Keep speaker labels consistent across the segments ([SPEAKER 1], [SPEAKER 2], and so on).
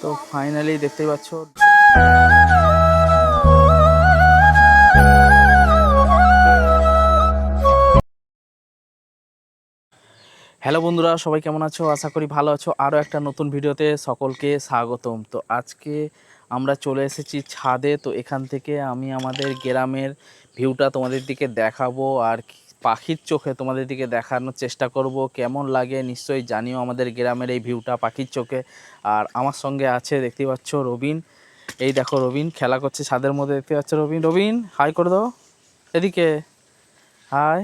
[SPEAKER 1] তো ফাইনালি দেখতেই পাচ্ছ হ্যালো বন্ধুরা, সবাই কেমন আছো? আশা করি ভালো আছো। আরও একটা নতুন ভিডিওতে সকলকে স্বাগতম। তো আজকে আমরা চলে এসেছি ছাদে। তো এখান থেকে আমি আমাদের গ্রামের ভিউটা তোমাদের দিকে দেখাবো আর পাখির চোখে তোমাদের দিকে দেখানোর চেষ্টা করব। কেমন লাগে নিশ্চয়ই জানিও আমাদের গ্রামের এই ভিউটা পাখির চোখে। আর আমার সঙ্গে আছে দেখতেই পাচ্ছ রবিন। এই দেখো রবিন খেলা করছে ছাদের মধ্যে, দেখতে পাচ্ছ রবিন। রবিন হাই করে দাও এদিকে, হাই।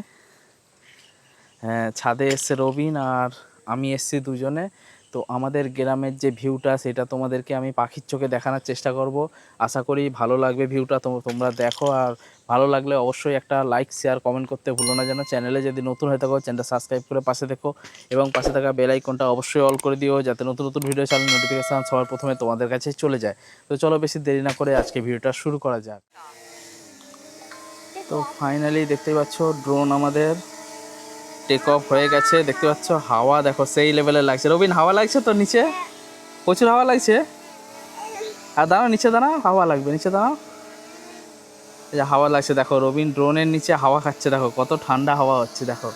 [SPEAKER 1] হ্যাঁ, ছাদে এসছে রবিন আর আমি এসছি দুজনে। তো আমাদের গ্রামের যে ভিউটা সেটা তোমাদেরকে আমি পাখির চোখে দেখানোর চেষ্টা করব। আশা করি ভালো লাগবে ভিউটা, তোমরা দেখো। আর ভালো লাগলে অবশ্যই একটা লাইক শেয়ার কমেন্ট করতে ভুলো না যেন। চ্যানেলে যদি নতুন হয়ে থাকো চ্যানেলটা সাবস্ক্রাইব করে পাশে দেখো এবং পাশে থাকা বেল আইকনটা অবশ্যই অল করে দিও যাতে নতুন নতুন ভিডিও চালিয়ে নোটিফিকেশান সবার প্রথমে তোমাদের কাছে চলে যায়। তো চলো বেশি দেরি না করে আজকে ভিডিওটা শুরু করা যাক। তো ফাইনালি দেখতেই পাচ্ছ ড্রোন আমাদের টেক অফ হয়ে গেছে। দেখতে পাচ্ছ হাওয়া দেখো সেই লেভেলে লাগছে। রবিন হাওয়া লাগছে তো নিচে? প্রচুর হাওয়া লাগছে। আর দাঁড়াও, নিচে দাঁড়াও, হাওয়া লাগবে, নিচে দাঁড়াও। এই যে হাওয়া লাগছে দেখো, রবিন ড্রোনের নিচে হাওয়া খাচ্ছে। দেখো কত ঠান্ডা হাওয়া হচ্ছে। দেখো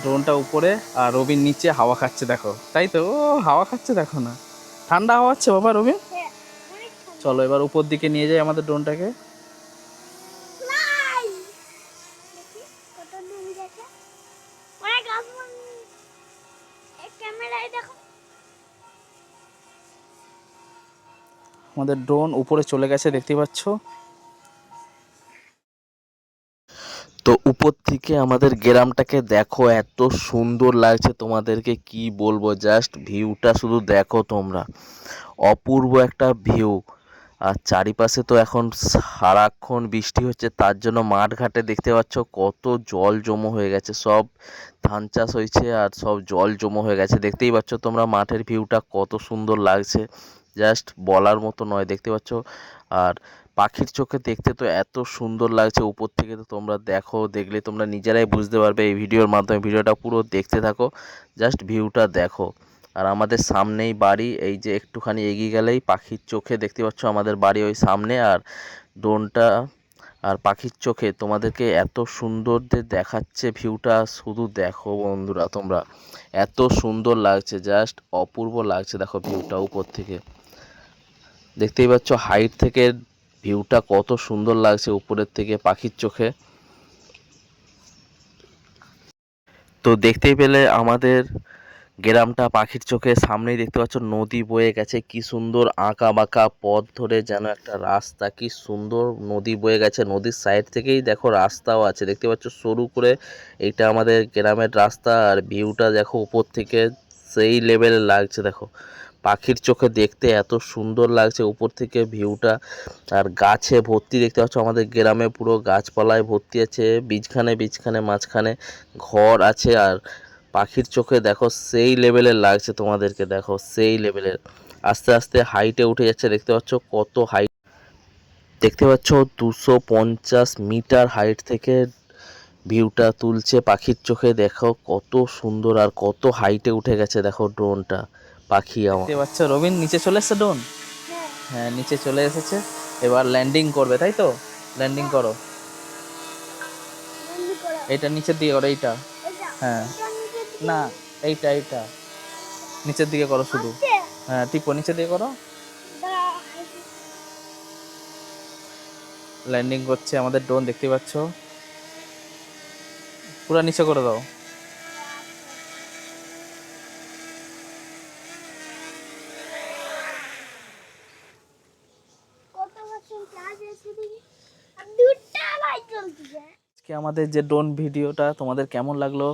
[SPEAKER 1] ড্রোনটা উপরে আর রবিন নিচে হাওয়া খাচ্ছে। দেখো তাই তো, ও হাওয়া খাচ্ছে দেখো না, ঠান্ডা হাওয়া হচ্ছে বাবা। রবিন চলো এবার উপর দিকে নিয়ে যাই আমাদের ড্রোনটাকে। আমাদের ড্রোন উপরে চলে গেছে দেখতে পাচ্ছ। তো উপর থেকে আমাদের গ্রামটাকে দেখো, এত সুন্দর লাগছে, তোমাদেরকে কি বলবো। জাস্ট ভিউটা শুধু দেখো তোমরা, অপূর্ব একটা ভিউ। আর চারিপাশে তো এখন সারাক্ষণ বৃষ্টি হচ্ছে, তার জন্য মাঠ ঘাটে দেখতে পাচ্ছ কত জল জমা হয়ে গেছে। সব ধান চাষ হয়েছে আর সব জল জমা হয়ে গেছে। দেখতেই পাচ্ছ তোমরা মাঠের ভিউটা কত সুন্দর লাগছে, জাস্ট বলার মতো নয়। দেখতে পাচ্ছ আর পাখির চোখে দেখতে তো এত সুন্দর লাগছে উপর থেকে। তো তোমরা দেখো, দেখলে তোমরা নিজেরাই বুঝতে পারবে এই ভিডিওর মাধ্যমে। ভিডিওটা পুরো দেখতে থাকো, জাস্ট ভিউটা দেখো। আর আমাদের সামনেই বাড়ি, এই যে একটুখানি এগিয়ে গেলেই পাখির চোখে দেখতে পাচ্ছ আমাদের বাড়ি ওই সামনে। আর ড্রোনটা আর পাখির চোখে তোমাদেরকে এত সুন্দর দেখাচ্ছে ভিউটা, শুধু দেখো বন্ধুরা তোমরা, এত সুন্দর লাগছে, জাস্ট অপূর্ব লাগছে। দেখো ভিউটা উপর থেকে, দেখতেই পাচ্ছ হাইট থেকে ভিউটা কত সুন্দর লাগছে উপরের থেকে পাখির চোখে। তো দেখতেই পেলে আমাদের গ্রামটা পাখির চোখে সামনেই। দেখতে পাচ্ছ নদী বয়ে গেছে, কি সুন্দর আঁকা বাঁকা পথ ধরে যেন একটা রাস্তা, কি সুন্দর নদী বয়ে গেছে। নদীর সাইড থেকেই দেখো রাস্তাও আছে, দেখতে পাচ্ছ সরু করে। এইটা আমাদের গ্রামের রাস্তা। আর ভিউটা দেখো উপর থেকে সেই লেভেলে লাগছে। দেখো পাখির চোখে দেখতে এত সুন্দর লাগছে উপর থেকে ভিউটা। আর গাছে ভর্তি, দেখতে পাচ্ছ আমাদের গ্রামে পুরো গাছপালায় ভর্তি আছে। বীজখানে বীজখানে মাঝখানে ঘর আছে। আর পাখির চোখে দেখো সেই লেভেলের লাগছে তোমাদেরকে, দেখো সেই লেভেলের। আস্তে আস্তে হাইটে উঠে যাচ্ছে, দেখতে পাচ্ছ কত হাইট। দেখতে পাচ্ছ 250 মিটার হাইট থেকে ভিউটা তুলছে পাখির চোখে। দেখো কত সুন্দর আর কত হাইটে উঠে গেছে দেখো ড্রোনটা। পাখি আমার দেখতে পাচ্ছ রবিন নিচে চলে এসেছে ড্রোন। হ্যাঁ নিচে চলে এসেছে, এবার ল্যান্ডিং করবে তাই তো? ল্যান্ডিং করো, এইটা নিচের দিকে করো, এইটা। হ্যাঁ না, এইটা এইটা নিচের দিকে করো শুধু। হ্যাঁ টিপো, নিচের দিকে করো। ল্যান্ডিং করছে আমাদের ড্রোন, দেখতে পাচ্ছ। পুরো নিচে করে দাও। আজকে আমাদের যে ড্রোন ভিডিওটা তোমাদের কেমন লাগলো,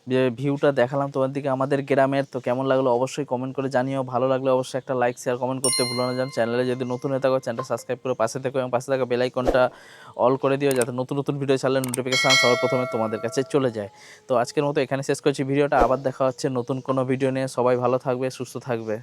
[SPEAKER 1] যে ভিউটা দেখালাম তোমার দিকে আমাদের গ্রামের, তো কেমন লাগলো অবশ্যই কমেন্ট করে জানিও। ভালো লাগলে অবশ্যই একটা লাইক শেয়ার কমেন্ট করতে ভুলো না যেন। চ্যানেলে যদি নতুন হয়ে থাকো চ্যানেলটা সাবস্ক্রাইব করে পাশে থেকো এবং পাশে থাকা বেল আইকনটা অল করে দিও যাতে নতুন নতুন ভিডিও ছাড়লে নোটিফিকেশান সবার প্রথমে তোমাদের কাছে চলে যায়। তো আজকের মতো এখানে শেষ করছি ভিডিওটা। আবার দেখা হচ্ছে নতুন কোনো ভিডিও নিয়ে। সবাই ভালো থাকবে, সুস্থ থাকবে।